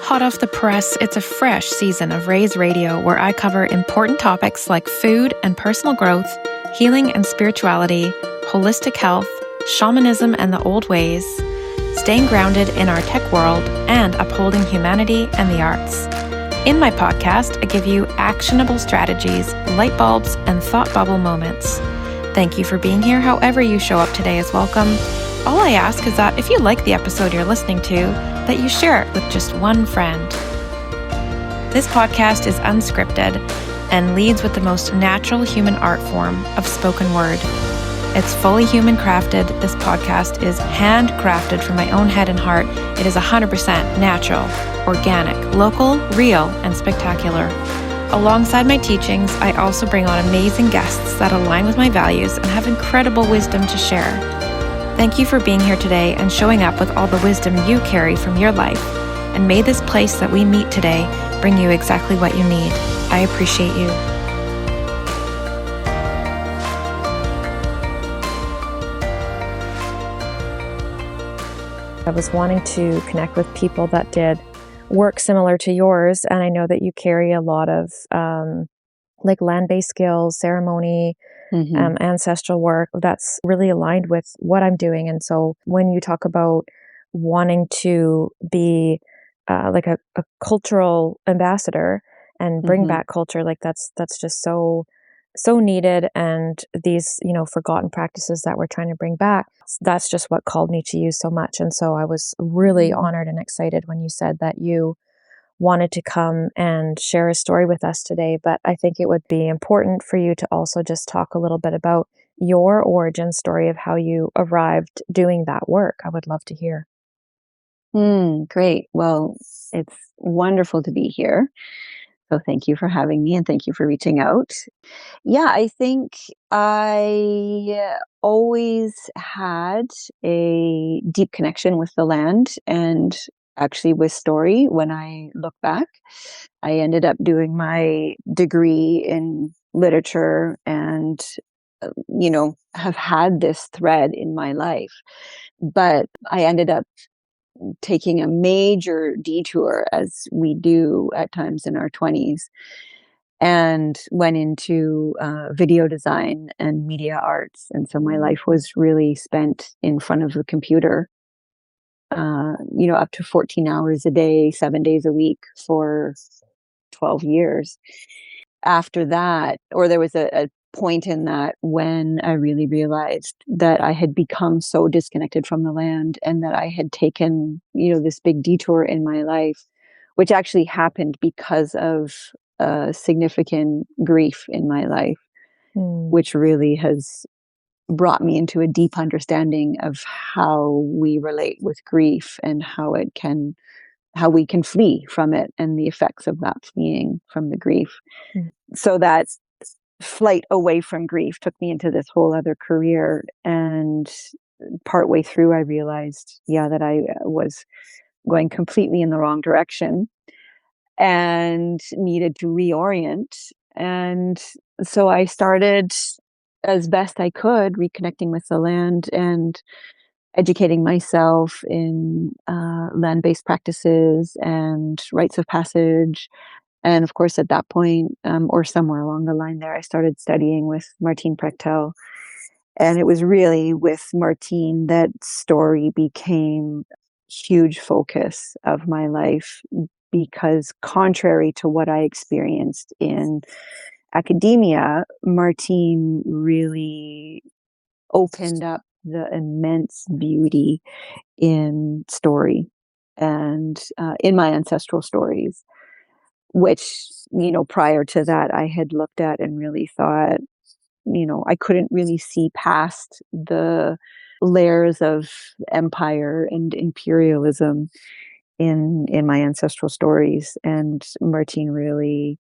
Hot off the press, it's a fresh season of Raise Radio where I cover important topics like food and personal growth, healing and spirituality, holistic health, shamanism and the old ways, staying grounded in our tech world, and upholding humanity and the arts. In my podcast, I give you actionable strategies, light bulbs, and thought bubble moments. Thank you for being here. However you show up today is welcome. All I ask is that if you like the episode you're listening to, that you share it with just one friend. This podcast is unscripted and leads with the most natural human art form of spoken word. It's fully human crafted. This podcast is handcrafted from my own head and heart. It is 100% natural, organic, local, real, and spectacular. Alongside my teachings, I also bring on amazing guests that align with my values and have incredible wisdom to share. Thank you for being here today and showing up with all the wisdom you carry from your life. And may this place that we meet today bring you exactly what you need. I appreciate you. I was wanting to connect with people that did work similar to yours. And I know that you carry a lot of like land-based skills, ceremony, ancestral work that's really aligned with what I'm doing. And so when you talk about wanting to be like a cultural ambassador and bring back culture, like that's just so needed. And these, forgotten practices that we're trying to bring back, that's just what called me to you so much. And so I was really honored and excited when you said that you wanted to come and share a story with us today. But I think it would be important for you to also just talk a little bit about your origin story of how you arrived doing that work. I would love to hear. Great. Well, it's wonderful to be here. So thank you for having me and thank you for reaching out. Yeah, I think I always had a deep connection with the land and actually with story. When I look back, I ended up doing my degree in literature and, have had this thread in my life. But I ended up taking a major detour, as we do at times in our 20s, and went into video design and media arts. And so my life was really spent in front of the computer, up to 14 hours a day, 7 days a week for 12 years. After that, or there was a point in that when I really realized that I had become so disconnected from the land and that I had taken, this big detour in my life, which actually happened because of significant grief in my life, which really has brought me into a deep understanding of how we relate with grief and how we can flee from it and the effects of that fleeing from the grief. So that flight away from grief took me into this whole other career. And partway through, I realized, that I was going completely in the wrong direction and needed to reorient. And so I started, as best I could, reconnecting with the land and educating myself in land-based practices and rites of passage. And of course, at that point, or somewhere along the line there, I started studying with Martine Prechtel. And it was really with Martine that story became a huge focus of my life, because contrary to what I experienced in academia, Martine really opened up the immense beauty in story and in my ancestral stories, which, prior to that, I had looked at and really thought, I couldn't really see past the layers of empire and imperialism in my ancestral stories. And Martine really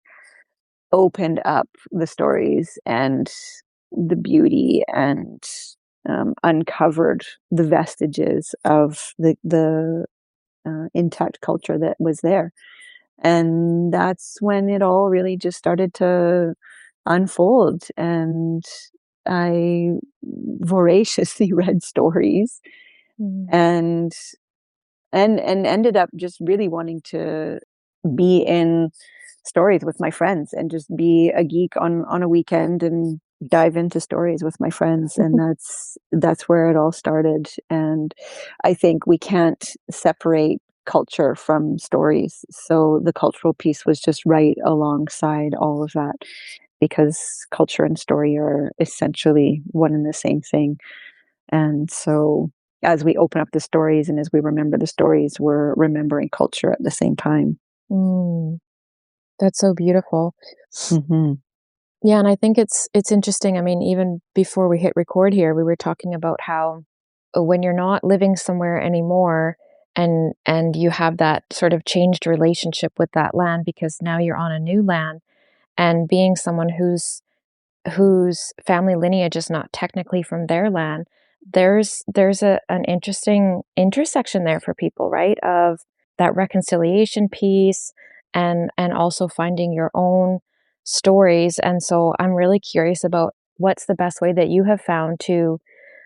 opened up the stories and the beauty and uncovered the vestiges of the intact culture that was there. And that's when it all really just started to unfold. And I voraciously read stories and and ended up just really wanting to be in stories with my friends and just be a geek on a weekend and dive into stories with my friends. And that's where it all started. And I think we can't separate culture from stories. So the cultural piece was just right alongside all of that, because culture and story are essentially one and the same thing. And so as we open up the stories and as we remember the stories, we're remembering culture at the same time. Mm, that's so beautiful. Mm-hmm. Yeah, and I think it's interesting. I mean, even before we hit record here, we were talking about how when you're not living somewhere anymore and you have that sort of changed relationship with that land because now you're on a new land, and being someone whose family lineage is not technically from their land, there's an interesting intersection there for people, right? Of that reconciliation piece and also finding your own stories. And so I'm really curious about what's the best way that you have found to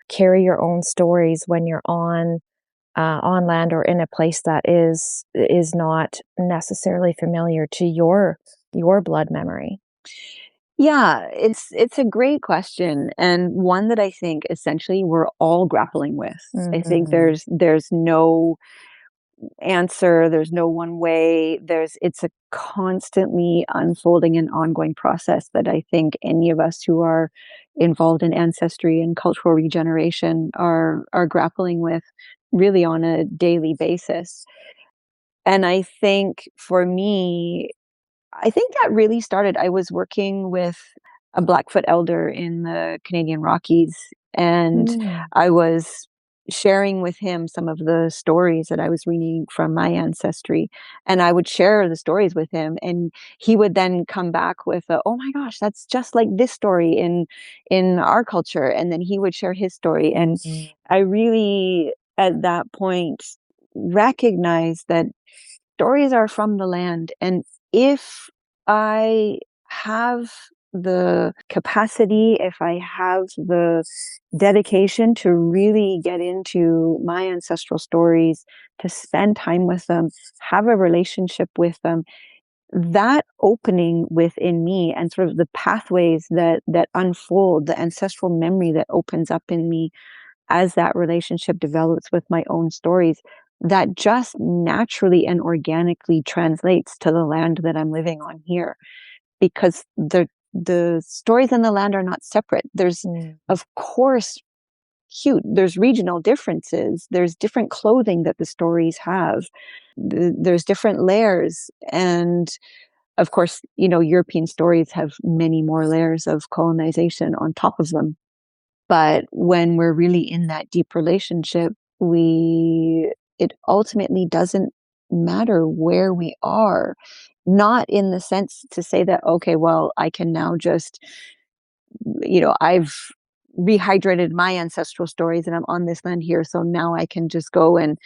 carry your own stories when you're on land or in a place that is not necessarily familiar to your blood memory. Yeah, it's a great question, and one that I think essentially we're all grappling with. I think Mm-hmm. there's no answer, there's no one way. It's a constantly unfolding and ongoing process that I think any of us who are involved in ancestry and cultural regeneration are grappling with really on a daily basis. And I think for me, I think that really started, I was working with a Blackfoot elder in the Canadian Rockies, and Mm. I was sharing with him some of the stories that I was reading from my ancestry. And I would share the stories with him, and he would then come back with oh my gosh, that's just like this story in our culture. And then he would share his story. And I really, at that point, recognized that stories are from the land. And if I have the capacity, if I have the dedication to really get into my ancestral stories, to spend time with them, have a relationship with them, that opening within me and sort of the pathways that unfold, the ancestral memory that opens up in me as that relationship develops with my own stories, that just naturally and organically translates to the land that I'm living on here. Because the stories in the land are not separate. There's, Mm. of course, huge. There's regional differences. There's different clothing that the stories have. There's different layers, and of course, European stories have many more layers of colonization on top of them. But when we're really in that deep relationship, it ultimately doesn't matter where we are. Not in the sense to say that, okay, well, I can now just, I've rehydrated my ancestral stories and I'm on this land here. So now I can just go and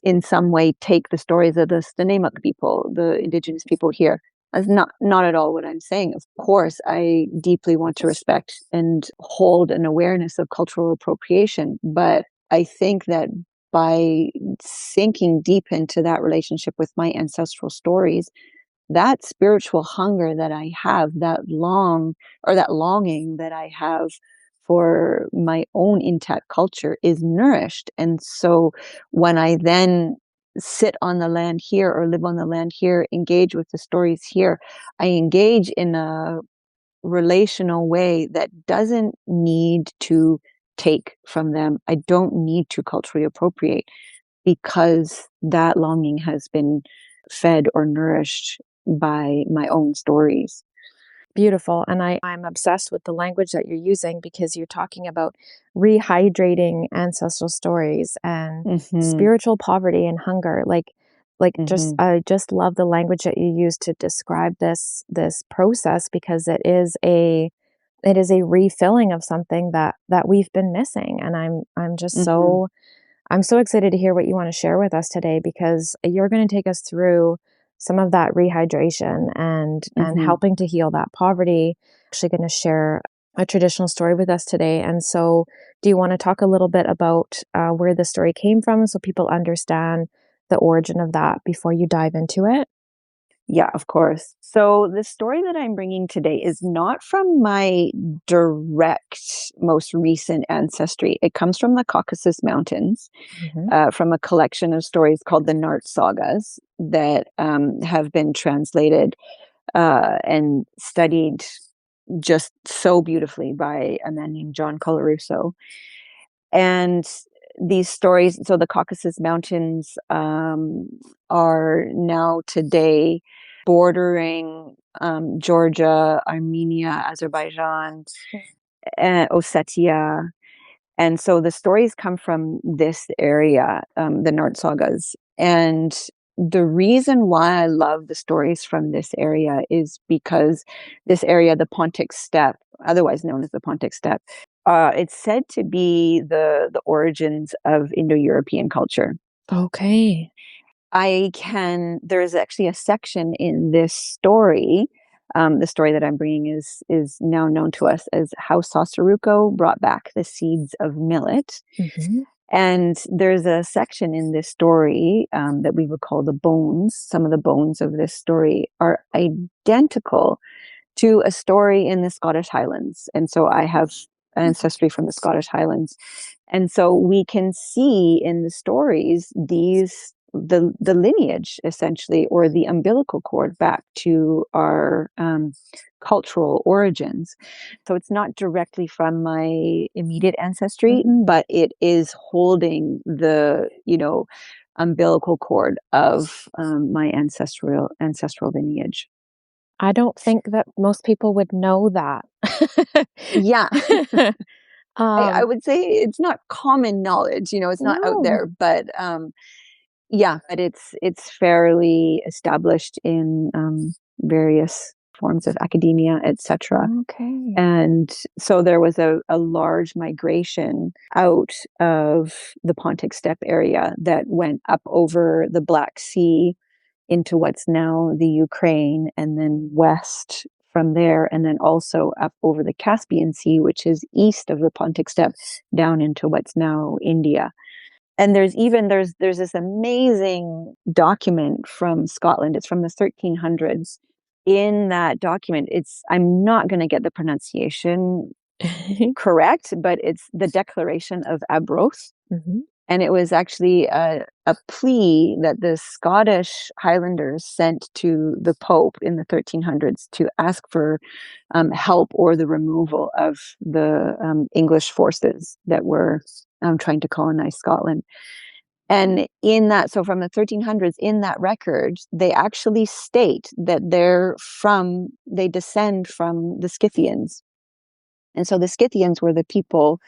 in some way take the stories of the Staneemuk people, the indigenous people here. That's not at all what I'm saying. Of course, I deeply want to respect and hold an awareness of cultural appropriation, but I think that by sinking deep into that relationship with my ancestral stories, that spiritual hunger that I have, that longing that I have for my own intact culture is nourished. And so when I then sit on the land here or live on the land here, engage with the stories here, I engage in a relational way that doesn't need to take from them. I don't need to culturally appropriate, because that longing has been fed or nourished by my own stories. Beautiful. And I'm obsessed with the language that you're using because you're talking about rehydrating ancestral stories and Mm-hmm. spiritual poverty and hunger. Like just Mm-hmm. I just love the language that you use to describe this process, because it is a refilling of something that we've been missing. And I'm just Mm-hmm. I'm so excited to hear what you want to share with us today, because you're going to take us through some of that rehydration and Mm-hmm. helping to heal that poverty. Actually going to share a traditional story with us today. And so Do you want to talk a little bit about where the story came from so people understand the origin of that before you dive into it? Yeah, of course. So the story that I'm bringing today is not from my direct, most recent ancestry. It comes from the Caucasus Mountains, from a collection of stories called the Nart Sagas that have been translated and studied just so beautifully by a man named John Colarusso. And these stories, so the Caucasus Mountains are now today bordering Georgia, Armenia, Azerbaijan, Ossetia. And so the stories come from this area, the Nart Sagas. And the reason why I love the stories from this area is because this area, the Pontic Steppe, otherwise known as the Pontic Steppe, it's said to be the origins of Indo-European culture. Okay. There's actually a section in this story. The story that I'm bringing is now known to us as how Sossaruco brought back the seeds of millet. And there's a section in this story that we would call the bones. Some of the bones of this story are identical to a story in the Scottish Highlands. And so I have ancestry from the Scottish Highlands. And so we can see in the stories the lineage essentially, or the umbilical cord back to our cultural origins. So it's not directly from my immediate ancestry, but it is holding the, umbilical cord of my ancestral lineage. I don't think that most people would know that. Yeah. I would say it's not common knowledge, it's not out No. there, but yeah, but it's fairly established in various forms of academia, etc. Okay. And so there was a large migration out of the Pontic Steppe area that went up over the Black Sea into what's now the Ukraine, and then west from there, and then also up over the Caspian Sea, which is east of the Pontic Steppe, down into what's now India. And there's this amazing document from Scotland. It's from the 1300s. In that document, I'm not going to get the pronunciation correct, but it's the Declaration of Arbroath. And it was actually a plea that the Scottish Highlanders sent to the Pope in the 1300s to ask for help or the removal of the English forces that were trying to colonize Scotland. And so from the 1300s, in that record, they actually state that they descend from the Scythians. And so the Scythians were the people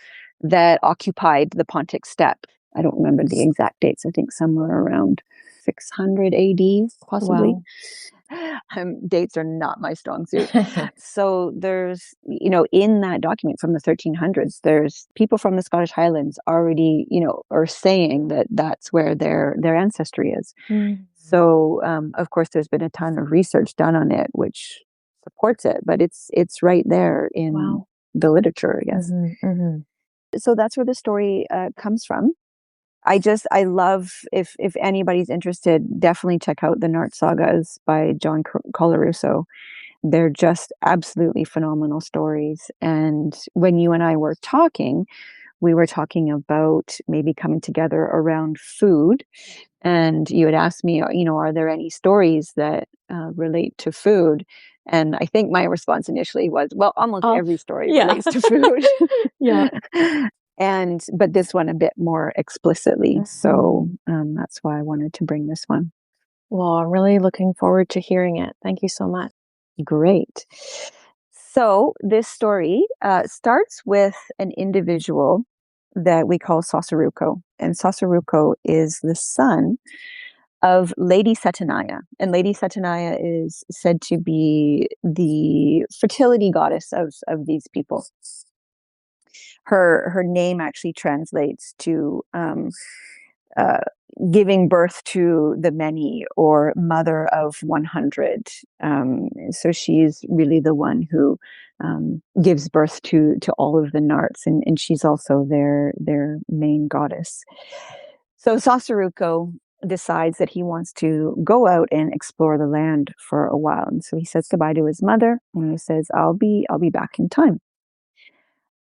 that occupied the Pontic Steppe. I don't remember the exact dates. I think somewhere around 600 AD, possibly. Wow. Dates are not my strong suit. So there's, in that document from the 1300s, there's people from the Scottish Highlands already, are saying that that's where their ancestry is. So, of course, there's been a ton of research done on it, which supports it, but it's right there in the literature, I guess. So that's where the story comes from. I love, if anybody's interested, definitely check out the Nart Sagas by John Colarusso. They're just absolutely phenomenal stories. And when you and I were talking, we were talking about maybe coming together around food. And you had asked me, are there any stories that relate to food? And I think my response initially was, well, almost every story relates to food. Yeah. But this one a bit more explicitly. So that's why I wanted to bring this one. Well, I'm really looking forward to hearing it. Thank you so much. Great. So this story starts with an individual that we call Sossaruco. And Sossaruco is the son of Lady Setanaya. And Lady Setanaya is said to be the fertility goddess of these people. Her name actually translates to giving birth to the many, or mother of 100. So she's really the one who gives birth to all of the Narts, and she's also their main goddess. So Sasuruko decides that he wants to go out and explore the land for a while, and so he says goodbye to his mother, and he says, I'll be back in time.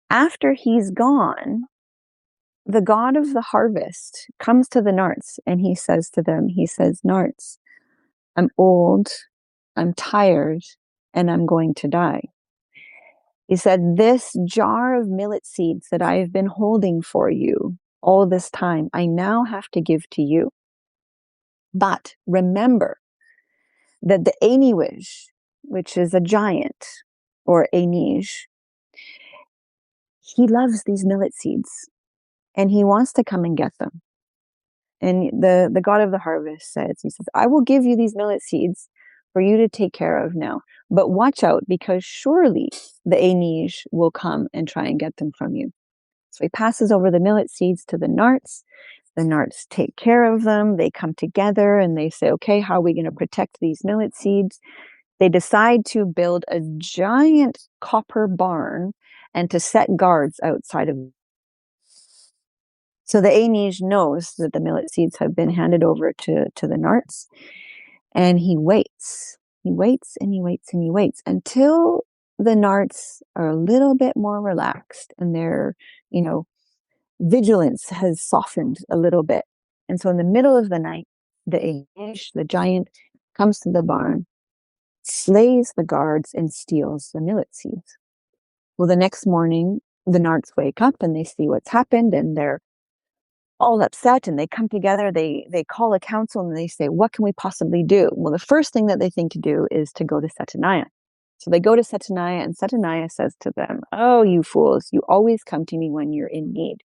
After he's gone, the god of the harvest comes to the Narts, and he says to them, he says, Narts, I'm old, I'm tired, and I'm going to die. He said, this jar of millet seeds that I have been holding for you all this time, I now have to give to you. But remember that the Eniwij, which is a giant, or Enij, he loves these millet seeds, and he wants to come and get them. And the god of the harvest says, he says, I will give you these millet seeds for you to take care of now. But watch out, because surely the Enij will come and try and get them from you. So he passes over the millet seeds to the Narts. The Narts take care of them. They come together and they say, okay, how are we going to protect these millet seeds? They decide to build a giant copper barn and to set guards outside of it. So the Enij knows that the millet seeds have been handed over to the Narts, and he waits. He waits and he waits and he waits until the Narts are a little bit more relaxed and their, vigilance has softened a little bit. And so in the middle of the night, the Enij, the giant, comes to the barn, slays the guards, and steals the millet seeds. Well, the next morning, the Narts wake up and they see what's happened, and they're all upset, and they come together, they call a council, and they say, what can we possibly do? Well, the first thing that they think to do is to go to Setanaya. So they go to Setanaya, and Setanaya says to them, oh, you fools, you always come to me when you're in need.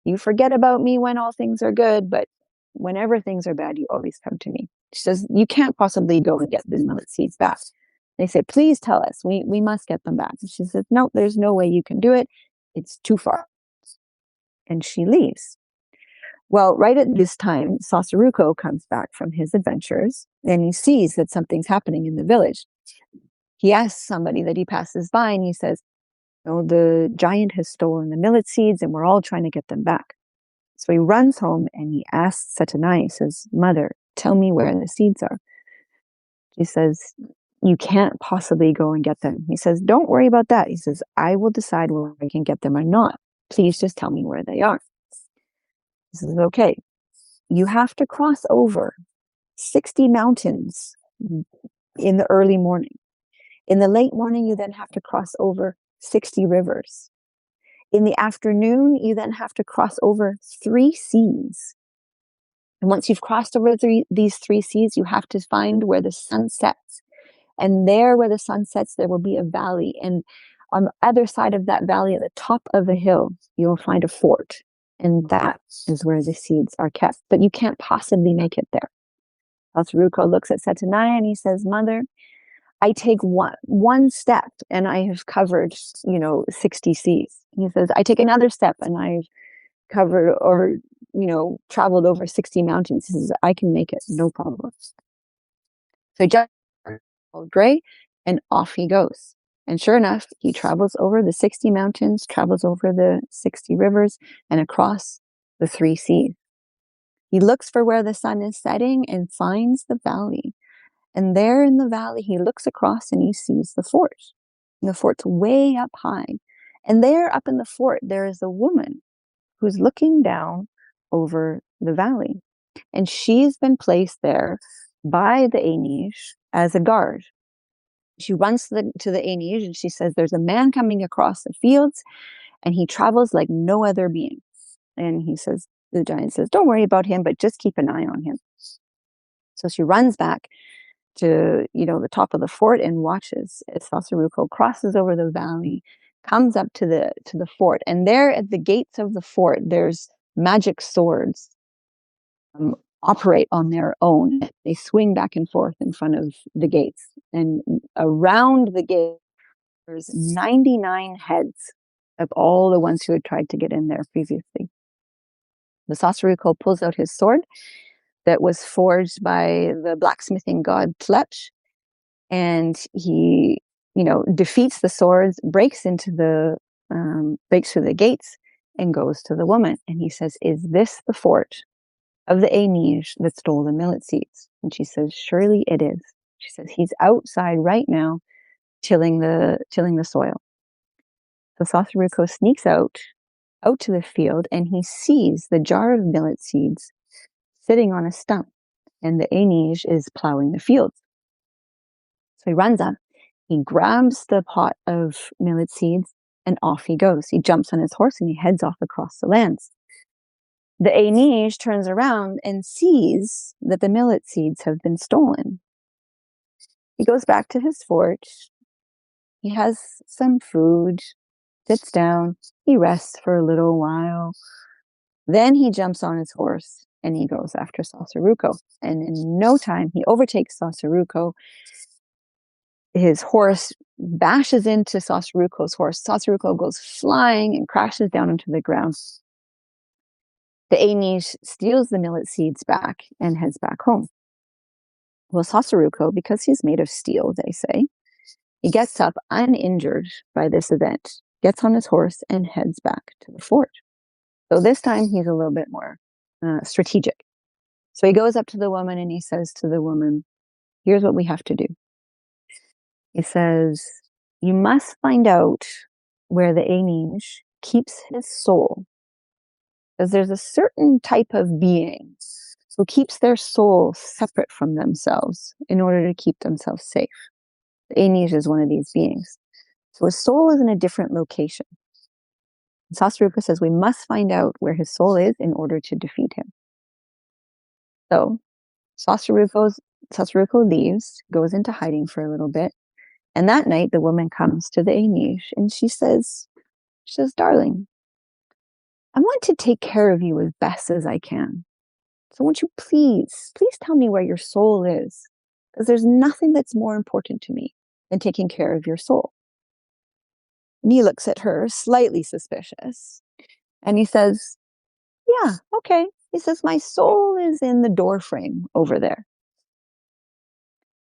You forget about me when all things are good, but whenever things are bad, you always come to me. She says, you can't possibly go and get the millet seeds back. They say, please tell us, we must get them back. And she says, no, there's no way you can do it. It's too far. And she leaves. Well, right at this time, Sasuruko comes back from his adventures, and he sees that something's happening in the village. He asks somebody that he passes by, and he says, oh, the giant has stolen the millet seeds, and we're all trying to get them back. So he runs home, and he asks Setanai, he says, Mother, tell me where the seeds are. She says, you can't possibly go and get them. He says, don't worry about that. He says, I will decide whether I can get them or not. Please just tell me where they are. He says, okay, you have to cross over 60 mountains in the early morning. In the late morning, you then have to cross over 60 rivers. In the afternoon, you then have to cross over 3 seas. And once you've crossed over these 3 seas, you have to find where the sun sets. And there, where the sun sets, there will be a valley. And on the other side of that valley, at the top of a hill, you'll find a fort. And that is where the seeds are kept. But you can't possibly make it there. Sasuruko looks at Setanaya and he says, Mother, I take one step and I have covered, 60 seas. He says, I take another step and I've covered or, traveled over 60 mountains. He says, I can make it, no problem. So he just called Gray and off he goes. And sure enough, he travels over the 60 mountains, travels over the 60 rivers, and across the 3 seas. He looks for where the sun is setting and finds the valley. And there in the valley, he looks across and he sees the fort. And the fort's way up high. And there up in the fort, there is a woman who's looking down over the valley. And she's been placed there by the Enij as a guard. She runs to the Enij and she says, there's a man coming across the fields and he travels like no other being. And the giant says, don't worry about him, but just keep an eye on him. So she runs back to, the top of the fort and watches as Sasuruko crosses over the valley, comes up to the fort. And there at the gates of the fort, there's magic swords operate on their own. They swing back and forth in front of the gates. And around the gate, there's 99 heads of all the ones who had tried to get in there previously. The Sasuruko pulls out his sword that was forged by the blacksmithing god Tlech. And he, defeats the swords, breaks through the gates, and goes to the woman. And he says, "Is this the fort of the Métis that stole the millet seeds?" And she says, "Surely it is." She says, "He's outside right now, tilling the soil." So Sossaruko sneaks out to the field, and he sees the jar of millet seeds sitting on a stump, and the Métis is plowing the fields. So he runs up, he grabs the pot of millet seeds, and off he goes. He jumps on his horse and he heads off across the lands. The Métis turns around and sees that the millet seeds have been stolen. He goes back to his fort. He has some food, sits down, he rests for a little while. Then he jumps on his horse and he goes after Sossaruko. And in no time, he overtakes Sossaruko. His horse bashes into Sossaruko's horse. Sossaruko goes flying and crashes down into the ground. The Métis steals the millet seeds back and heads back home. Well, Sossaruko, because he's made of steel, they say, he gets up uninjured by this event, gets on his horse, and heads back to the fort. So this time he's a little bit more strategic. So he goes up to the woman and he says to the woman, "Here's what we have to do." He says, "You must find out where the Métis keeps his soul. Because there's a certain type of being who keeps their soul separate from themselves in order to keep themselves safe. The Métis is one of these beings. So his soul is in a different location." Sossaruko says, "We must find out where his soul is in order to defeat him." So Sossaruko leaves, goes into hiding for a little bit. And that night, the woman comes to the Métis and she says, "Darling, I want to take care of you as best as I can. So won't you please tell me where your soul is? Because there's nothing that's more important to me than taking care of your soul." And he looks at her, slightly suspicious. And he says, "Yeah, okay." He says, "My soul is in the door frame over there."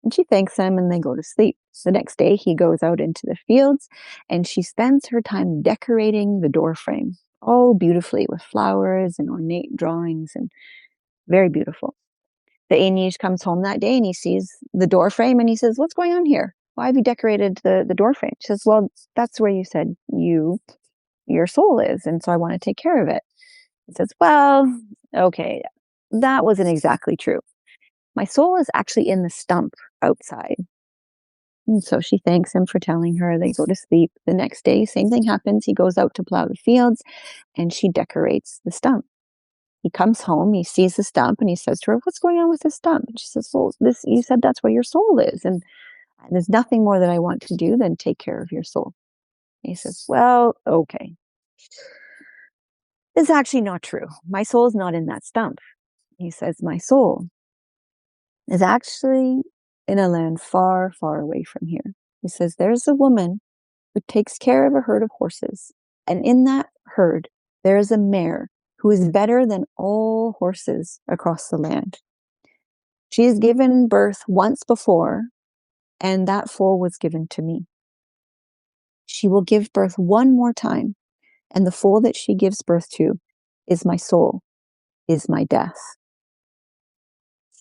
And she thanks him and they go to sleep. The next day he goes out into the fields and she spends her time decorating the door frame, all beautifully with flowers and ornate drawings, and very beautiful. The Métis comes home that day and he sees the door frame and he says, "What's going on here? Why have you decorated the door frame?" She says, "Well, that's where you said your soul is, and so I want to take care of it." He says, "Well, okay, that wasn't exactly true. My soul is actually in the stump outside." And so she thanks him for telling her. They go to sleep. The next day, same thing happens. He goes out to plow the fields and she decorates the stump. He comes home, he sees the stump and he says to her, "What's going on with this stump?" And she says, "Well, you said that's where your soul is. And there's nothing more that I want to do than take care of your soul." And he says, "Well, okay. It's actually not true. My soul is not in that stump." He says, "My soul is actually in a land far, far away from here." He says, "There's a woman who takes care of a herd of horses. And in that herd, there is a mare who is better than all horses across the land. She has given birth once before, and that foal was given to me. She will give birth one more time, and the foal that she gives birth to is my soul, is my death."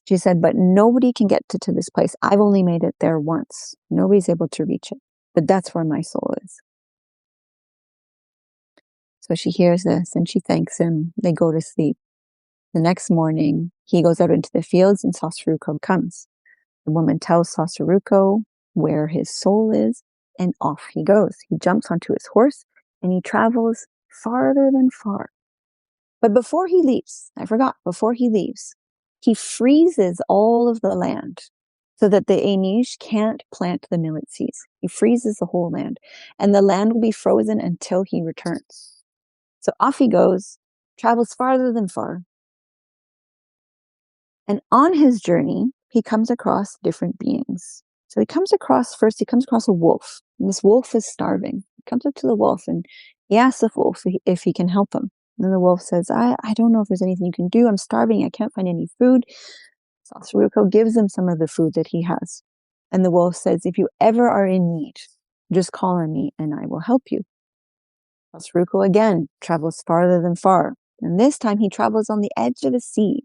She said, "But nobody can get to this place. I've only made it there once. Nobody's able to reach it. But that's where my soul is." So she hears this and she thanks him. They go to sleep. The next morning, he goes out into the fields and Sossaruko comes. The woman tells Sossaruko where his soul is, and off he goes. He jumps onto his horse and he travels farther than far. But before he leaves, he freezes all of the land so that the Métis can't plant the millet seeds. He freezes the whole land, and the land will be frozen until he returns. So off he goes, travels farther than far. And on his journey, he comes across different beings. So he comes across a wolf. And this wolf is starving. He comes up to the wolf and he asks the wolf if he can help him. And the wolf says, I don't know if there's anything you can do. I'm starving. I can't find any food. Sasuruko gives him some of the food that he has. And the wolf says, if you ever are in need, just call on me and I will help you. Sasuruko again travels farther than far. And this time he travels on the edge of the sea.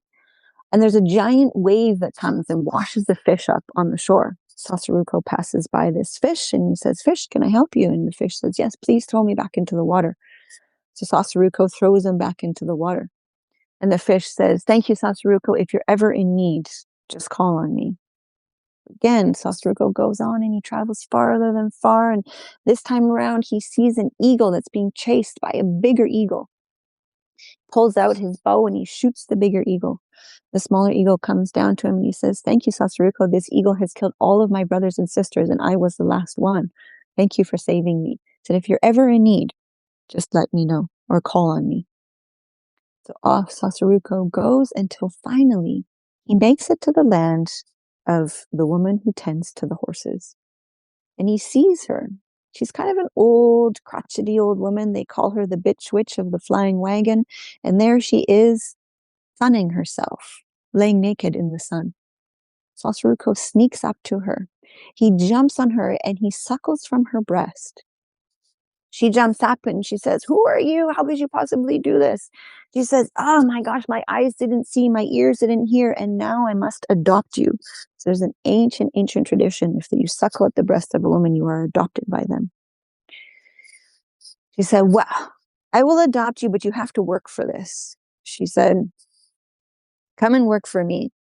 And there's a giant wave that comes and washes the fish up on the shore. Sasuruko passes by this fish and he says, fish, can I help you? And the fish says, yes, please throw me back into the water. So Sasuruko throws him back into the water. And the fish says, thank you, Sasuruko. If you're ever in need, just call on me. Again, Sasuruko goes on and he travels farther than far. And this time around, he sees an eagle that's being chased by a bigger eagle. Pulls out his bow and he shoots the bigger eagle. The smaller eagle comes down to him and he says, thank you, Sasuruko. This eagle has killed all of my brothers and sisters and I was the last one. Thank you for saving me. He said, if you're ever in need, just let me know or call on me. So off Sasuruko goes until finally he makes it to the land of the woman who tends to the horses. And he sees her. She's kind of an old, crotchety old woman. They call her the bitch witch of the flying wagon. And there she is, sunning herself, laying naked in the sun. Sasuruko sneaks up to her. He jumps on her and he suckles from her breast. She jumps up and she says, who are you? How could you possibly do this? She says, oh my gosh, my eyes didn't see, my ears didn't hear, and now I must adopt you. So there's an ancient tradition. If you suckle at the breast of a woman, you are adopted by them. She said, well, I will adopt you, but you have to work for this. She said, come and work for me.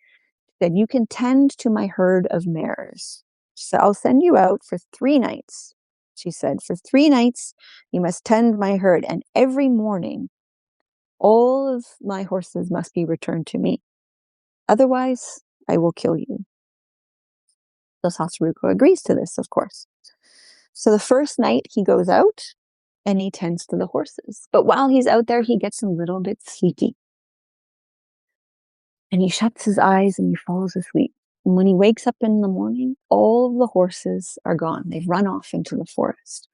She said, you can tend to my herd of mares. She said, I'll send you out for 3 nights. She said, for 3 nights, you must tend my herd. And every morning, all of my horses must be returned to me. Otherwise, I will kill you. So Sasuruko agrees to this, of course. So the first night he goes out and he tends to the horses. But while he's out there, he gets a little bit sleepy. And he shuts his eyes and he falls asleep. And when he wakes up in the morning, all of the horses are gone. They've run off into the forest.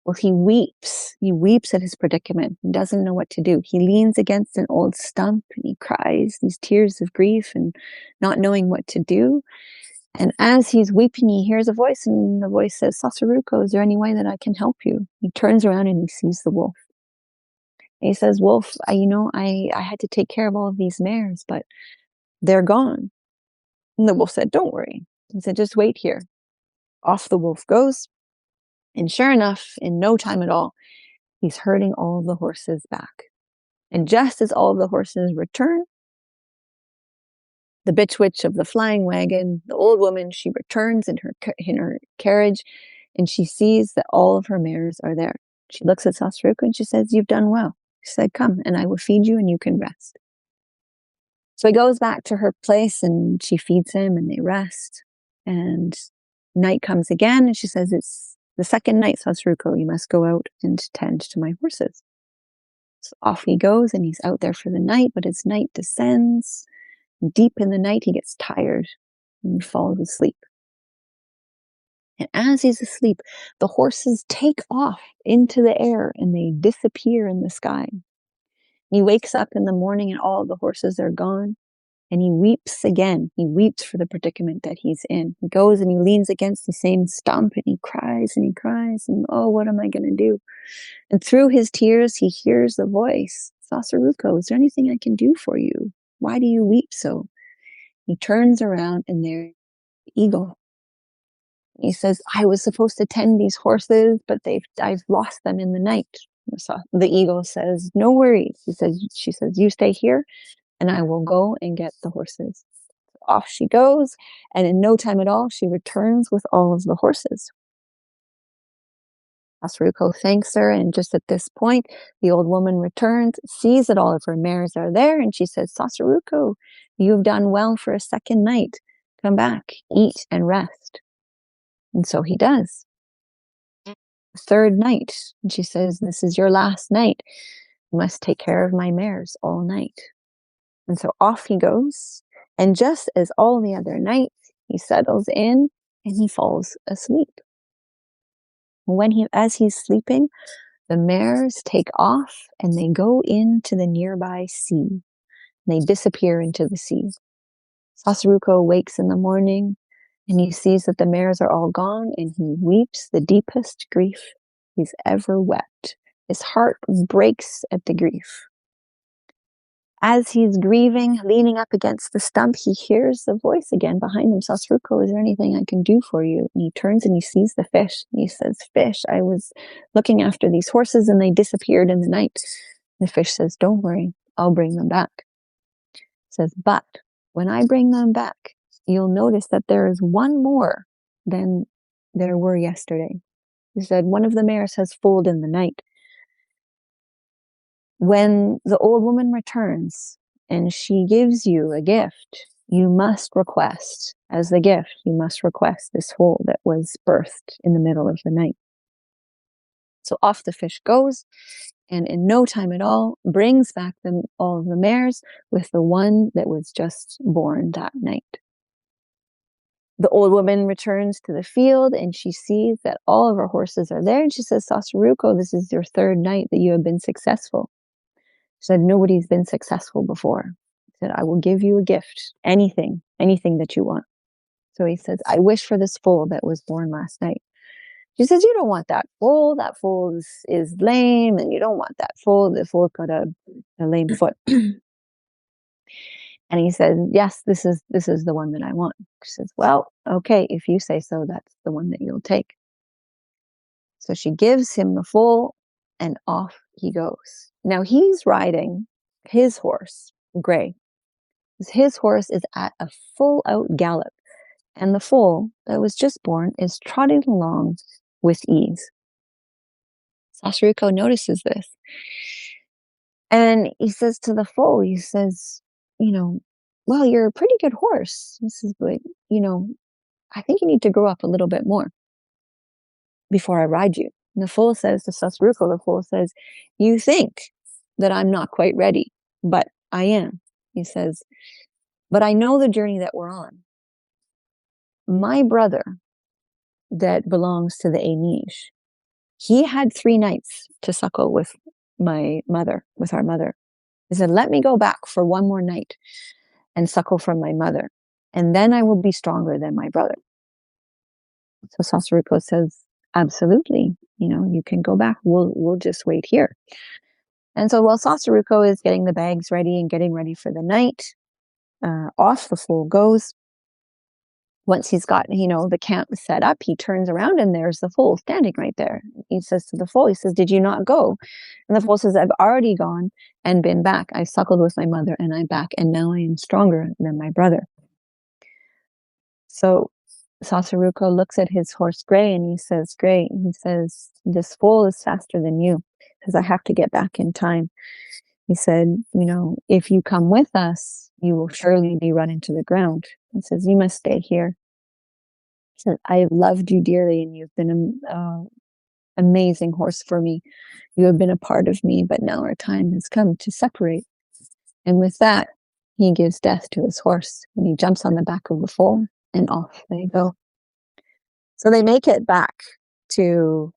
Well, he weeps. He weeps at his predicament. He doesn't know what to do. He leans against an old stump and he cries these tears of grief and not knowing what to do. And as he's weeping, he hears a voice, and the voice says, Sasuruko, is there any way that I can help you? He turns around and he sees the wolf. And he says, Wolf, I had to take care of all of these mares, but they're gone. And the wolf said, don't worry. He said, just wait here. Off the wolf goes. And sure enough, in no time at all, he's herding all the horses back. And just as all of the horses return, the bitch witch of the flying wagon, the old woman, she returns in her carriage, and she sees that all of her mares are there. She looks at Sasuruko and she says, you've done well. She said, come and I will feed you and you can rest. So he goes back to her place and she feeds him and they rest. And night comes again and she says, it's the second night, Sasuruko, you must go out and tend to my horses. So off he goes and he's out there for the night, but as night descends, deep in the night, he gets tired and he falls asleep. And as he's asleep, the horses take off into the air and they disappear in the sky. He wakes up in the morning and all the horses are gone. And he weeps again. He weeps for the predicament that he's in. He goes and he leans against the same stump and he cries and he cries. And oh, what am I going to do? And through his tears, he hears the voice. Sasuruko, is there anything I can do for you? Why do you weep so? He turns around and there's the eagle. He says, I was supposed to tend these horses, but I've lost them in the night. So the eagle says, no worries. She says, you stay here and I will go and get the horses. Off she goes, and in no time at all, she returns with all of the horses. Sasuruko thanks her, and just at this point, the old woman returns, sees that all of her mares are there, and she says, Sasuruko, you've done well for a second night. Come back, eat and rest. And so he does. Third night, and she says, this is your last night. You must take care of my mares all night. And so off he goes. And just as all the other nights, he settles in and he falls asleep. As he's sleeping, The mares take off and they go into the nearby sea. They disappear into the sea. Sasuruko wakes in the morning and he sees that the mares are all gone, and he weeps the deepest grief he's ever wept. His heart breaks at the grief. As he's grieving, leaning up against the stump, he hears the voice again behind him. Sasuruko, is there anything I can do for you? And he turns and he sees the fish. And he says, fish, I was looking after these horses and they disappeared in the night. The fish says, don't worry, I'll bring them back. He says, but when I bring them back, you'll notice that there is one more than there were yesterday. He said, one of the mares has foaled in the night. When the old woman returns and she gives you a gift, you must request, as the gift, you must request this foal that was birthed in the middle of the night. So off the fish goes, and in no time at all, brings back all of the mares with the one that was just born that night. The old woman returns to the field and she sees that all of her horses are there. And she says, Sasuruko, this is your third night that you have been successful. She said, nobody's been successful before. He said, I will give you a gift, anything that you want. So he says, I wish for this foal that was born last night. She says, you don't want that foal. That foal is lame, and you don't want that foal. The foal's got a lame foot. And he says, yes, this is the one that I want. She says, well, okay, if you say so, that's the one that you'll take. So she gives him the foal, and off he goes. Now he's riding his horse, Gray. His horse is at a full-out gallop, and the foal that was just born is trotting along with ease. Sasuruko notices this, and he says to the foal, he says, well, you're a pretty good horse. He says, but, I think you need to grow up a little bit more before I ride you. And the foal says to Sasuruko, the foal says, you think that I'm not quite ready, but I am. He says, but I know the journey that we're on. My brother that belongs to the Métis, he had 3 nights to suckle with our mother. He said, let me go back for one more night and suckle from my mother, and then I will be stronger than my brother. So Sasuruko says, absolutely, you can go back. We'll just wait here. And so while Sasuruko is getting the bags ready and getting ready for the night, off the foal goes. Once he's got, the camp set up, he turns around and there's the foal standing right there. He says to the foal, he says, did you not go? And the foal says, I've already gone and been back. I suckled with my mother and I'm back, and now I am stronger than my brother. So Sasuruko looks at his horse Gray and he says, Gray, he says, this foal is faster than you, because I have to get back in time. He said, if you come with us, you will surely be run into the ground. He says, you must stay here. He said, I have loved you dearly, and you've been an amazing horse for me. You have been a part of me, but now our time has come to separate. And with that, he gives death to his horse, and he jumps on the back of the foal, and off they go. So they make it back to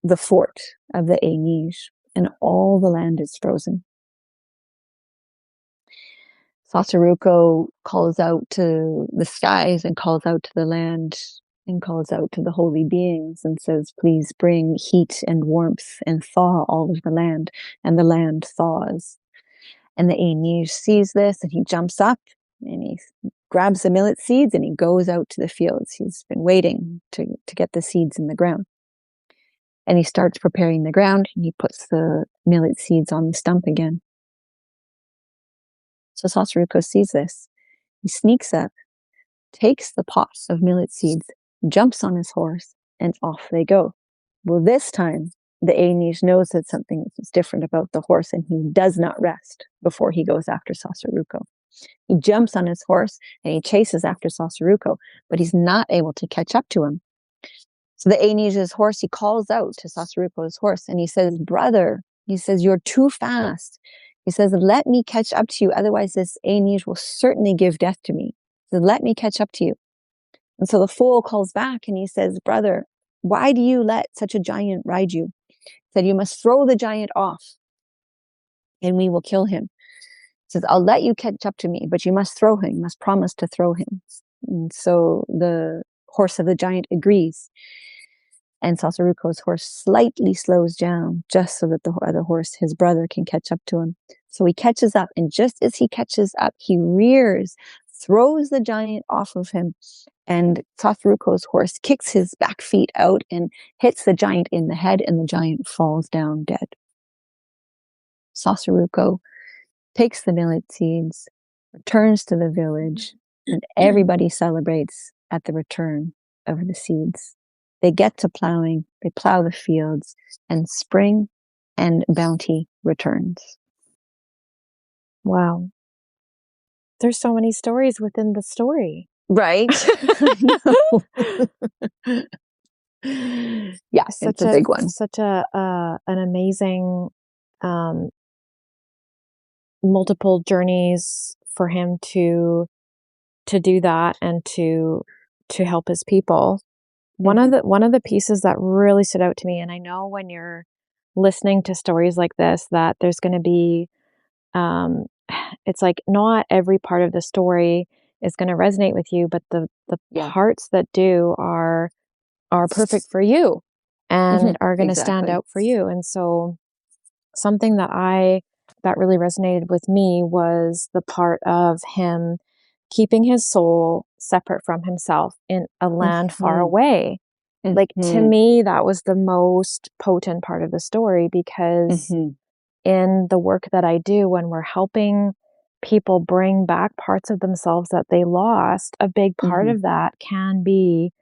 the fort of the Métis, and all the land is frozen. Sasuruko calls out to the skies and calls out to the land and calls out to the holy beings and says, please bring heat and warmth and thaw all of the land. And the land thaws. And the Métis sees this and he jumps up and he grabs the millet seeds and he goes out to the fields. He's been waiting to get the seeds in the ground. And he starts preparing the ground and he puts the millet seeds on the stump again. So Sasuruko sees this. He sneaks up, takes the pot of millet seeds, jumps on his horse, and off they go. Well, this time, the Métis knows that something is different about the horse, and he does not rest before he goes after Sasuruko. He jumps on his horse, and he chases after Sasuruko, but he's not able to catch up to him. So the Métis' horse, he calls out to Sasuruko's horse, and he says, brother, he says, you're too fast. He says, let me catch up to you, otherwise this Métis will certainly give death to me. He says, let me catch up to you. And so the foal calls back and he says, brother, why do you let such a giant ride you? He said, you must throw the giant off and we will kill him. He says, I'll let you catch up to me, but you must throw him. You must promise to throw him. And so the horse of the giant agrees. And Sasaruko's horse slightly slows down just so that the other horse, his brother, can catch up to him. So he catches up, and just as he catches up, he rears, throws the giant off of him, and Sasaruko's horse kicks his back feet out and hits the giant in the head, and the giant falls down dead. Sasaruko takes the millet seeds, returns to the village, and everybody celebrates at the return of the seeds. They get to plowing, they plow the fields, and spring and bounty returns. Wow. There's so many stories within the story. Right? Yeah, it's a big one. Such an amazing multiple journeys for him to do that and to help his people. One of the pieces that really stood out to me, and I know when you're listening to stories like this that there's going to be it's like not every part of the story is going to resonate with you, but the parts that do are perfect for you and are going to stand out for you. And so something that really resonated with me was the part of him keeping his soul separate from himself in a land far away. Like, to me, that was the most potent part of the story, because in the work that I do, when we're helping people bring back parts of themselves that they lost, a big part of that can be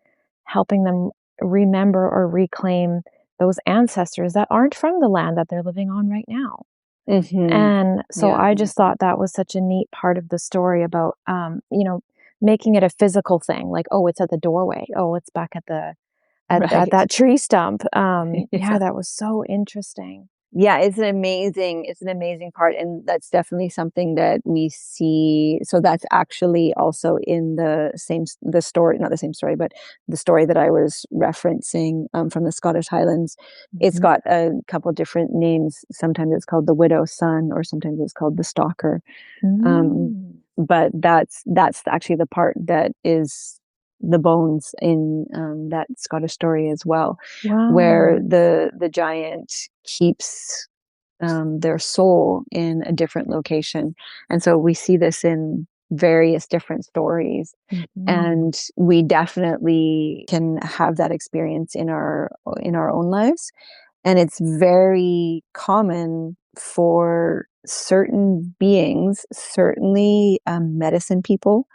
helping them remember or reclaim those ancestors that aren't from the land that they're living on right now. And so I just thought that was such a neat part of the story about, making it a physical thing. Like, oh, it's at the doorway. Oh, it's back at that tree stump. Yeah, that was so interesting. Yeah, it's an amazing part. And that's definitely something that we see. So that's actually also in the story, not the same story, but the story that I was referencing from the Scottish Highlands. It's got a couple different names. Sometimes it's called the widow's son, or sometimes it's called the stalker. But that's actually the part that is the bones in that Scottish story as well, where the giant keeps their soul in a different location. And so we see this in various different stories, and we definitely can have that experience in our own lives. And it's very common for certain beings, certainly medicine people,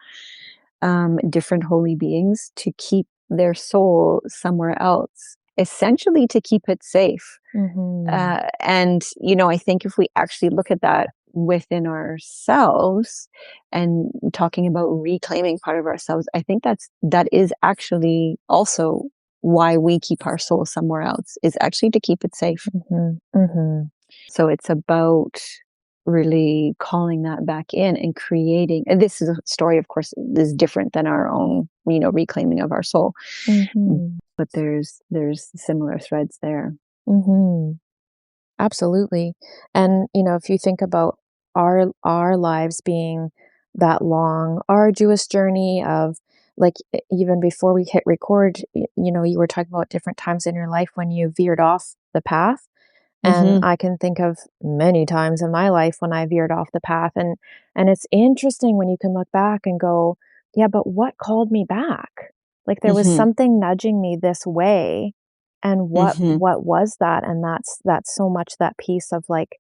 different holy beings, to keep their soul somewhere else, essentially to keep it safe. And, I think if we actually look at that within ourselves and talking about reclaiming part of ourselves, I think that is actually also why we keep our soul somewhere else, is actually to keep it safe. So it's about really calling that back in and creating, and this is a story, of course, is different than our own, reclaiming of our soul. But there's similar threads there. Absolutely. And, if you think about our lives being that long, arduous journey of, like, even before we hit record, you were talking about different times in your life when you veered off the path. And I can think of many times in my life when I veered off the path. And it's interesting when you can look back and go, yeah, but what called me back? Like, there was something nudging me this way. And what was that? And that's so much that piece of, like,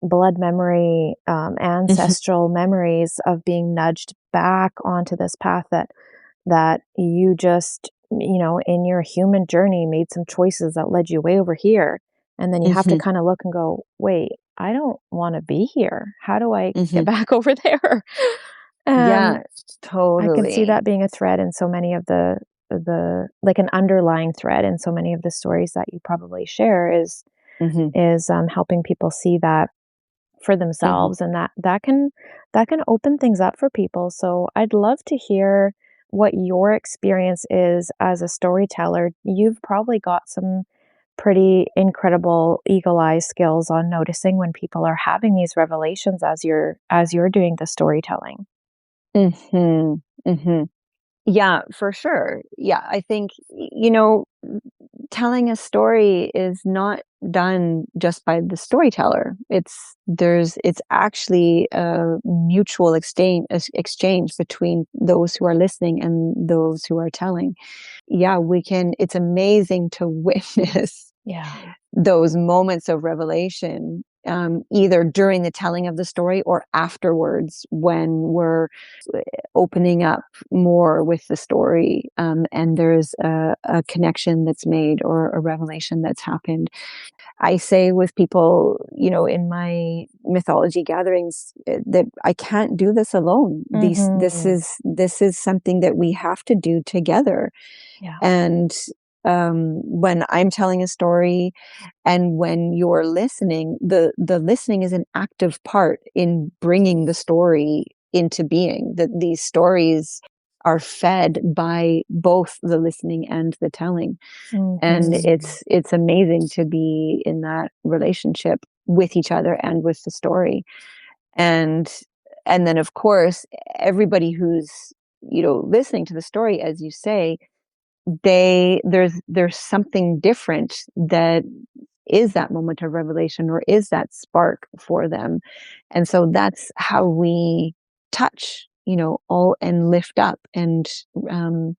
blood memory, ancestral memories of being nudged back onto this path that you just, in your human journey made some choices that led you way over here. And then you have to kind of look and go, wait, I don't want to be here. How do I get back over there? Yeah, totally. I can see that being a thread in so many of the like an underlying thread in so many of the stories that you probably share is helping people see that for themselves, and that can open things up for people. So I'd love to hear what your experience is as a storyteller. You've probably got some pretty incredible eagle eye skills on noticing when people are having these revelations as you're doing the storytelling. Hmm. Hmm. Yeah, for sure. Yeah, I think, telling a story is not done just by the storyteller. It's actually a mutual exchange between those who are listening and those who are telling. Yeah, it's amazing to witness Yeah. those moments of revelation, either during the telling of the story or afterwards when we're opening up more with the story, and there's a connection that's made or a revelation that's happened. I say with people, in my mythology gatherings, that I can't do this alone. Mm-hmm. This is something that we have to do together. Yeah. And when I'm telling a story and when you're listening, the listening is an active part in bringing the story into being. That these stories are fed by both the listening and the telling. And Mm-hmm. it's amazing to be in that relationship with each other and with the story. And and then of course everybody who's listening to the story, as you say, there's something different that is that moment of revelation or is that spark for them. And so that's how we touch, all and lift up and um,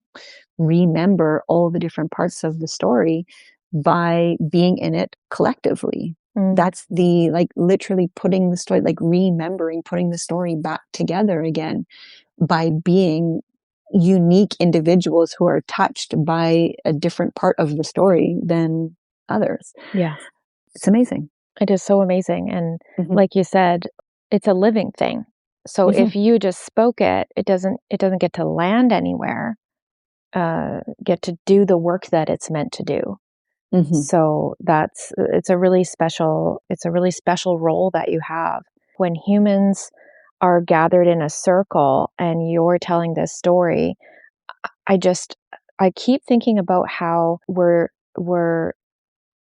remember all the different parts of the story by being in it collectively. Mm. That's the, like, literally putting the story, like remembering, putting the story back together again by being unique individuals who are touched by a different part of the story than others. Yeah. It's amazing. It is so amazing. And Hmm. like you said, it's a living thing. So Hmm. if you just spoke it, it doesn't get to land anywhere, get to do the work that it's meant to do. Hmm. So it's a really special role that you have when humans are gathered in a circle and you're telling this story. I just I keep thinking about how we're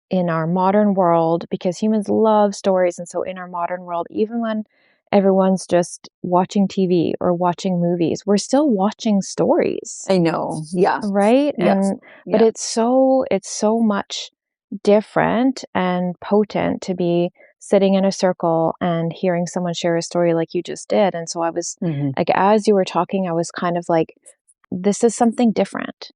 in our modern world, because humans love stories, and so in our modern world, even when everyone's just watching TV or watching movies, we're still watching stories, I know. Yeah. right? Yes. But Yeah. it's so much different and potent to be sitting in a circle and hearing someone share a story like you just did. And so I was Hmm. like, as you were talking, I was kind of like, this is something different.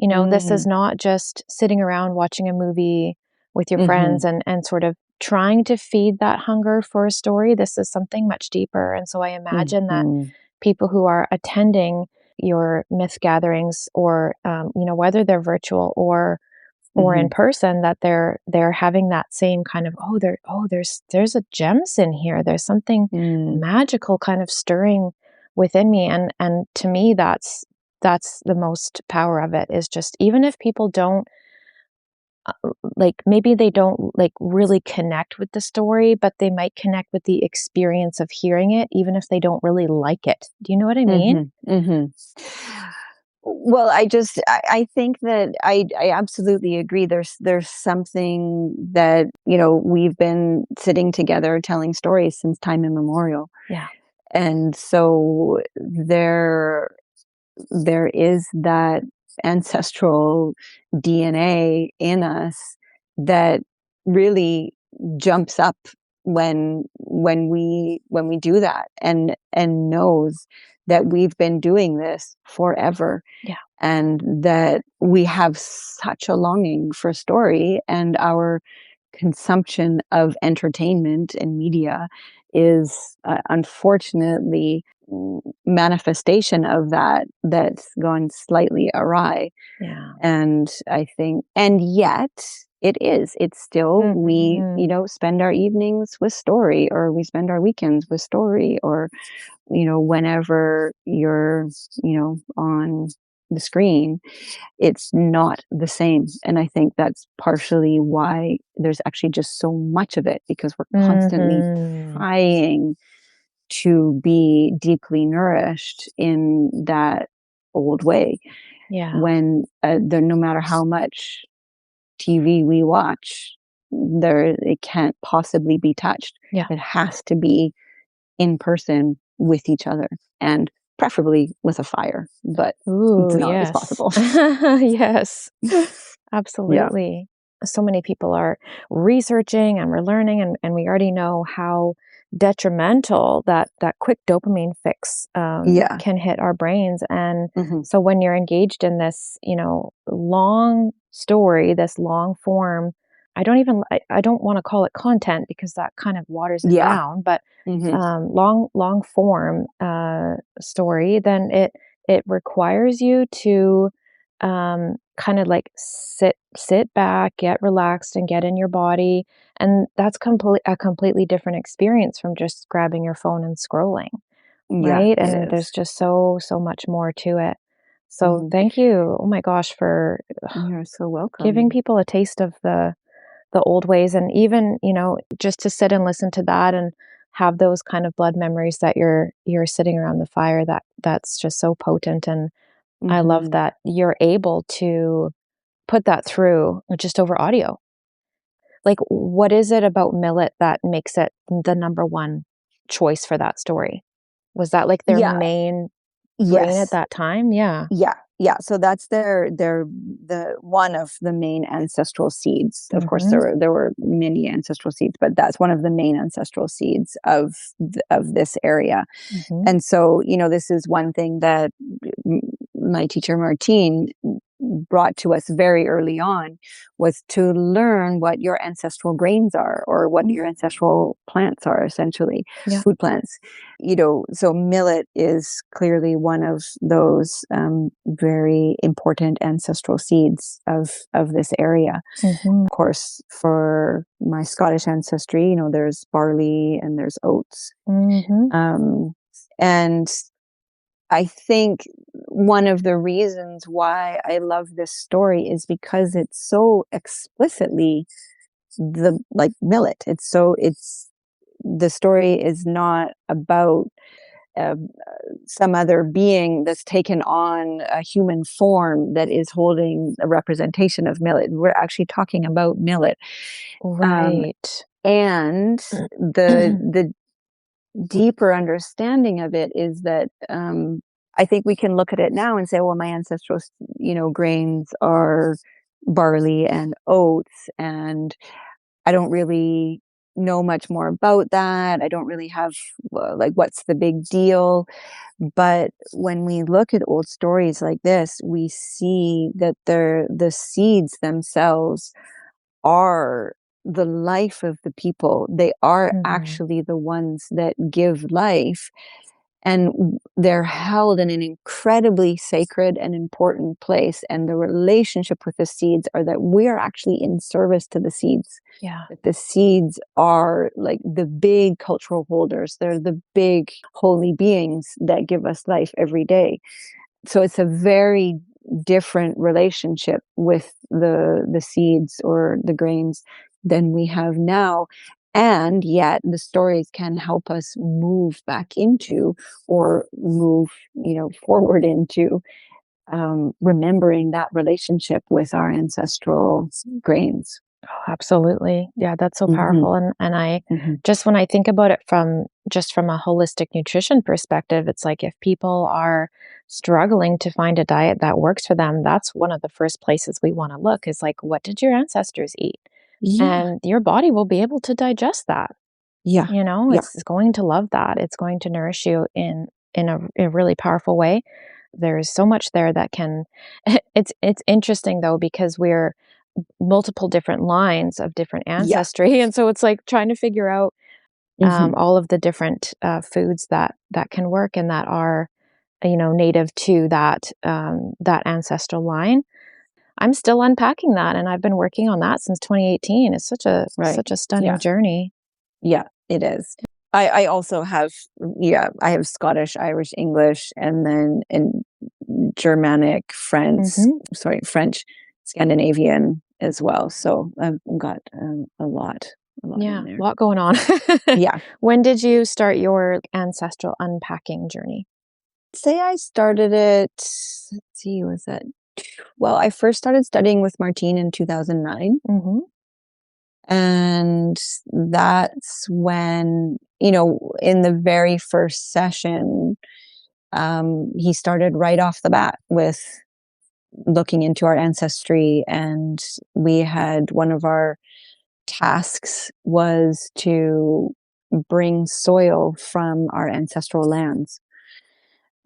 This is Hmm. not just sitting around watching a movie with your Hmm. friends and sort of trying to feed that hunger for a story. This is something much deeper. And so I imagine that Hmm. people who are attending your myth gatherings, or whether they're virtual or in Hmm. person, that they're having that same kind of, there's a gems in here, there's something Mm. magical kind of stirring within me. And to me, that's the most power of it, is just, even if people don't, like, maybe they don't like really connect with the story, but they might connect with the experience of hearing it, even if they don't really like it. Do you know what I mean? Mhm, mhm. Well, I think that I absolutely agree. There's something that, we've been sitting together telling stories since time immemorial. Yeah. And so there is that ancestral DNA in us that really jumps up when we do that, and knows that we've been doing this forever, Yeah. and that we have such a longing for story, and our consumption of entertainment and media is, unfortunately, manifestation of that's gone slightly awry. Yeah. And I think, and yet it's still, we, Mhm. spend our evenings with story, or we spend our weekends with story, or, whenever you're, on the screen, it's not the same. And I think that's partially why there's actually just so much of it, because we're constantly Mhm. trying to be deeply nourished in that old way, Yeah. when no matter how much TV we watch, it can't possibly be touched. Yeah. It has to be in person with each other, and preferably with a fire, but it's Ooh, not always yes. possible. Yes. Yeah. Absolutely. So many people are researching and we're learning, and we already know how detrimental that quick dopamine fix Yeah. can hit our brains. And Hmm. so when you're engaged in this, long story, this long form, I don't want to call it content because that kind of waters it Yeah. down, but Hmm. long form story, then it requires you to kind of like sit back, get relaxed, and get in your body, and that's a completely different experience from just grabbing your phone and scrolling, Yeah, right? it And there's is. just so much more to it. So Hmm. thank you, oh my gosh, for You're so giving welcome. people a taste of the old ways, and even just to sit and listen to that and have those kind of blood memories that you're sitting around the fire, that's just so potent. And I love Hmm. that you're able to put that through just over audio. Like, what is it about millet that makes it the number one choice for that story? Was that like their Yeah. main grain at Yes. that time? Yeah. Yeah, yeah. So that's the one of the main ancestral seeds. Of course, Mhm. there were many ancestral seeds, but that's one of the main ancestral seeds of this area. Mhm. And so, this is one thing that m- my teacher Martine brought to us very early on, was to learn what your ancestral grains are, or what Mm. your ancestral plants are, essentially Yeah. food plants. So millet is clearly one of those very important ancestral seeds of this area. Mhm. Of course, for my Scottish ancestry, there's barley and there's oats. Mhm. And I think one of the reasons why I love this story is because it's so explicitly millet. It's the story is not about uh, some other being that's taken on a human form that is holding a representation of millet. We're actually talking about millet. Um, Right. and the deeper understanding of it is that I think we can look at it now and say, well, my ancestral, grains are barley and oats, and I don't really know much more about that. I don't really have what's the big deal. But when we look at old stories like this, we see that the seeds themselves are the life of the people. They are Mhm. actually the ones that give life, and they're held in an incredibly sacred and important place. And the relationship with the seeds are that we are actually in service to the seeds. Yeah. That the seeds are like the big cultural holders. They're the big holy beings that give us life every day. So it's a very different relationship with the seeds or the grains than we have now. And yet the stories can help us move back into, or move forward into, remembering that relationship with our ancestral grains. Oh, absolutely. Yeah, that's so Hmm. powerful. And I Hmm. just, when I think about it from a holistic nutrition perspective, it's like if people are struggling to find a diet that works for them, that's one of the first places we want to look, is like, what did your ancestors eat? Yeah. And your body will be able to digest that. Yeah. Yeah. It's going to love that. It's going to nourish you in a really powerful way. There's so much there that can it's interesting though, because we're multiple different lines of different Yeah. ancestry, and so it's like trying to figure out Hmm. all of the different foods that can work and that are native to that ancestral line. I'm still unpacking that, and I've been working on that since 2018. It's Right. such a stunning Yeah. journey. Yeah, it is. I also have, yeah, I have Scottish, Irish, English, and then in Germanic, Hmm. French, Scandinavian as well. So I've got a lot in Yeah, a there. lot going on. Yeah. When did you start your ancestral unpacking journey? Say I started it, let's see, was that Well, I first started studying with Martine in 2009. Mm-hmm. And that's when, in the very first session, he started right off the bat with looking into our ancestry. And we had one of our tasks was to bring soil from our ancestral lands.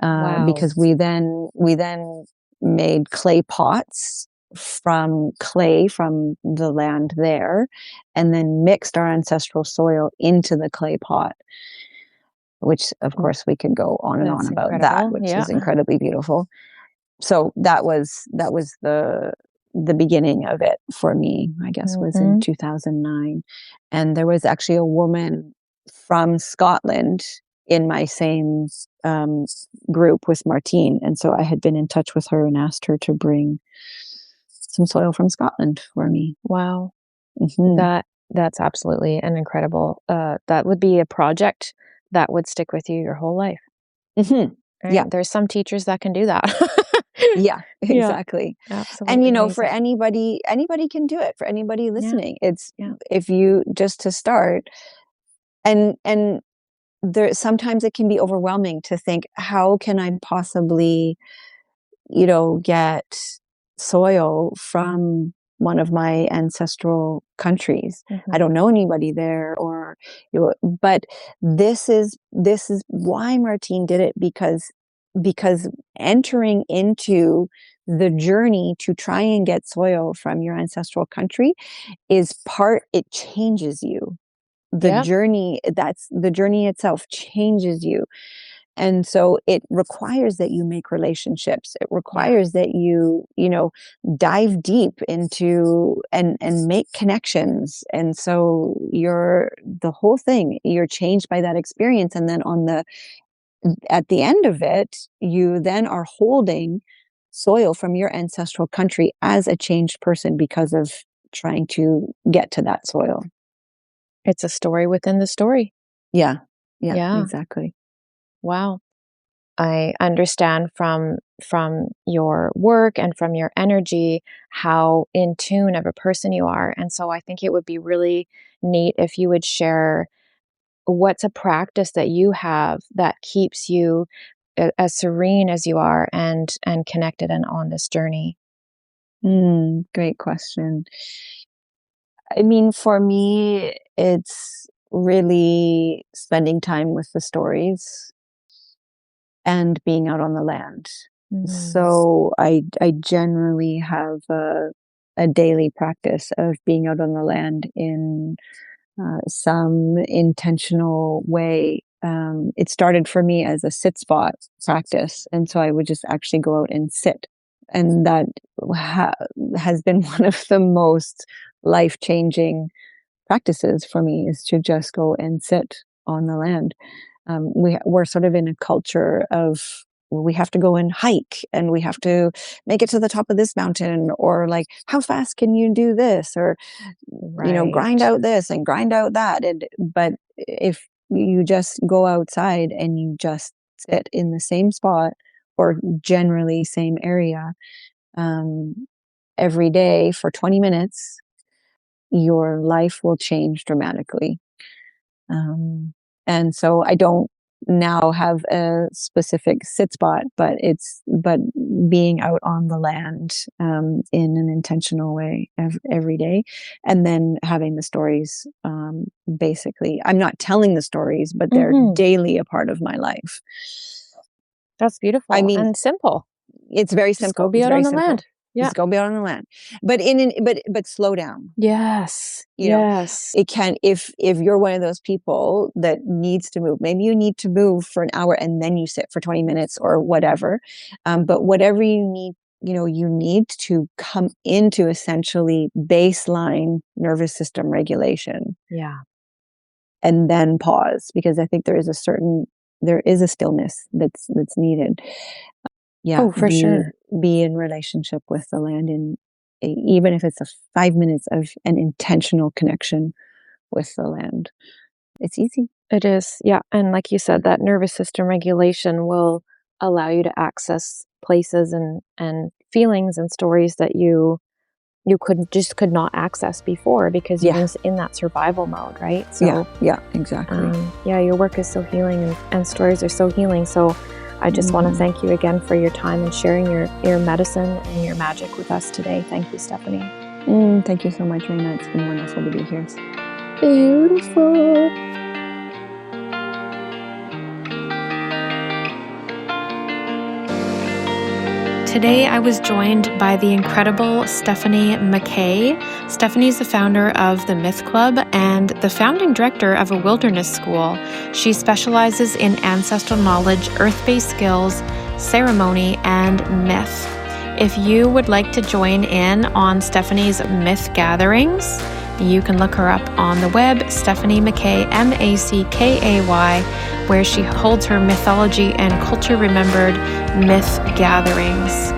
Wow. Because we then made clay pots from clay from the land there, and then mixed our ancestral soil into the clay pot, which of course we could go on and That's on about that, incredible. which Yeah. is incredibly beautiful. So that was the beginning of it for me, I guess, was in 2009. And there was actually a woman from Scotland in my same group with Martine. And so I had been in touch with her and asked her to bring some soil from Scotland for me. Wow. Mm-hmm. That's absolutely an incredible, that would be a project that would stick with you your whole life. Mm-hmm. Right? Yeah. There's some teachers that can do that. Yeah, Yeah, exactly. absolutely And for amazing. anybody can do it. For anybody Yeah. listening, it's Yeah. if you just to start, and there sometimes it can be overwhelming to think, how can I possibly, get soil from one of my ancestral countries? I don't know anybody there, or but this is why Martine did it, because entering into the journey to try and get soil from your ancestral country it changes you. Yeah. The journey itself changes you. And so it requires that you make relationships. It requires that you dive deep into and make connections. And so the whole thing, you're changed by that experience. And then at the end of it, you then are holding soil from your ancestral country as a changed person because of trying to get to that soil. It's a story within the story. Yeah. Yeah, Yeah. exactly. Wow. I understand from your work and from your energy how in tune of a person you are. And so I think it would be really neat if you would share what's a practice that you have that keeps you as serene as you are and connected and on this journey. Great question. I mean, for me, it's really spending time with the stories and being out on the land. So I generally have a daily practice of being out on the land in some intentional way. It started for me as a sit spot practice, and so I would just actually go out and sit, and that has been one of the most life-changing practices for me, is to just go and sit on the land. We're sort of in a culture of, we have to go and hike, and we have to make it to the top of this mountain, or like, how fast can you do this, or grind out this and grind out that. But if you just go outside and you just sit in the same spot, or generally same area, every day for 20 minutes, your life will change dramatically. And so I don't now have a specific sit spot, but being out on the land in an intentional way every day, and then having the stories. Basically, I'm not telling the stories, but they're daily a part of my life. That's beautiful. I mean, and simple. it's very Just simple. go be It's out very on the simple. land. Yeah. Just go be out on the land, but but slow down. Yes. Yes. It can, if you're one of those people that needs to move, maybe you need to move for an hour and then you sit for 20 minutes or whatever. But whatever you need, you need to come into essentially baseline nervous system regulation. Yeah. And then pause, because I think there is a stillness that's needed. Yeah. Oh, for sure. Be in relationship with the land, in even if it's a 5 minutes of an intentional connection with the land. It's easy. It is. Yeah. And like you said, that nervous system regulation will allow you to access places and feelings and stories that you could not access before because you were in that survival mode, right? So exactly. Your work is so healing and stories are so healing. So I just want to thank you again for your time and sharing your medicine and your magic with us today. Thank you, Stephanie. Thank you so much, Raina. It's been wonderful to be here. Beautiful. Today, I was joined by the incredible Stephanie MacKay. Stephanie's the founder of the Myth Club and the founding director of a wilderness school. She specializes in ancestral knowledge, earth-based skills, ceremony, and myth. If you would like to join in on Stephanie's myth gatherings, you can look her up on the web, Stephanie MacKay, MacKay, where she holds her mythology and culture remembered myth gatherings.